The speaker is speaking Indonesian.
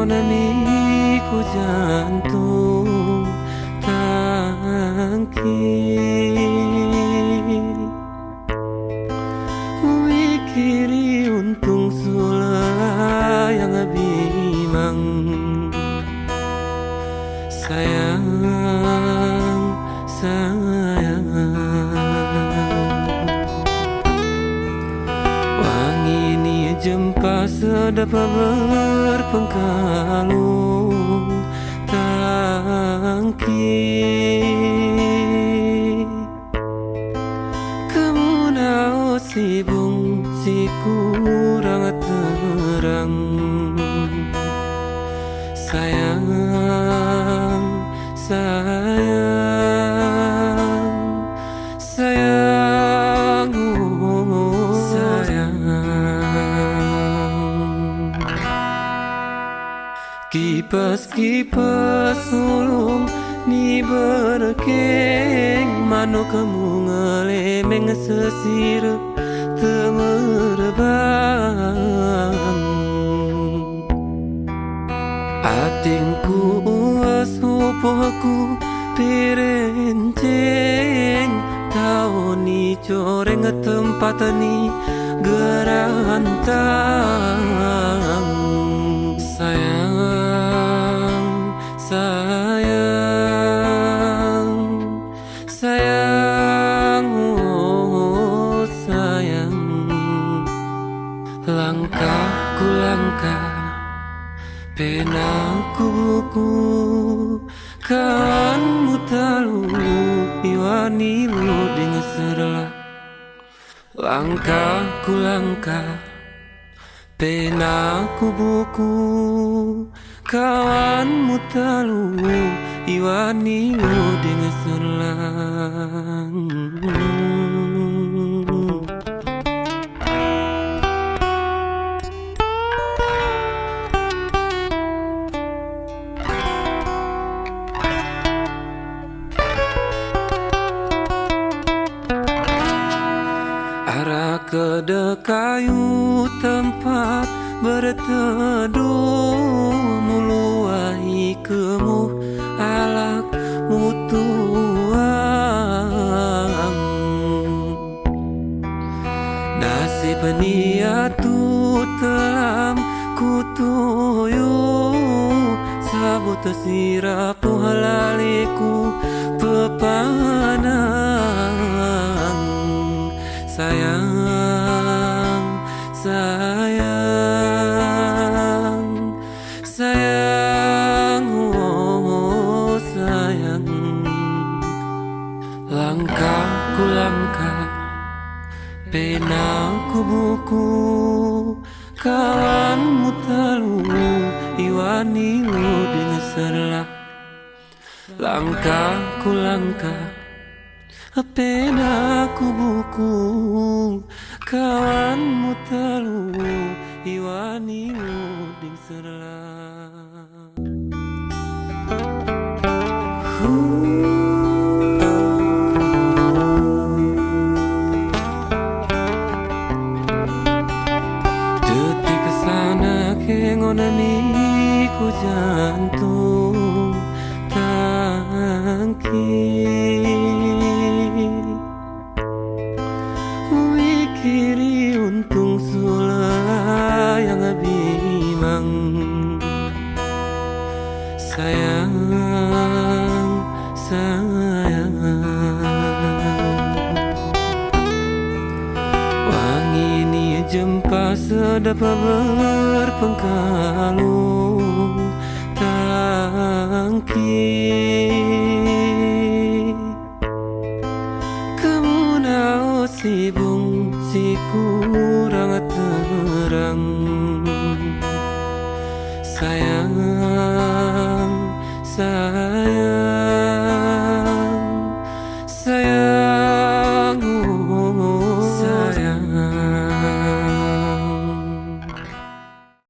ngonamiku jantung tangki mikiri untung sula yang bimang sayang sayang wangi ini jempa sedap berpengkalung tangki kemunau sibung si kurang terang sayang sayang sayang oh sayang kipas sulung ni berkeng mano kamu ngelemeng sesirep temerbang atingku asupoku perenceng tau ni coreng tempat ni gerantang sayang sayang sayang oh sayang langkahku langkah penaku buku kawanmu talu iwani lu dengan serlah langkahku langkah penaku buku kawanmu talu iwani lu dengan serlah arah kedekayu tempat berteduh muluahi kemuh alak mutuang nasib niatu telam kutuyu sabut sirapu halaliku pepanang sayang sayang sayang oh sayang langkahku langkah penaku buku kawanmu talu iwani lu dengan serlah langkahku langkah penaku buku kawanmu talu iwani uding serlah detik kesana kengonamiku jantung tangki mikiri untung sula yang bimang sayang sayang wangi ini jempa sedap berpengkalung tangki kemunau sibung si kurang terang sayang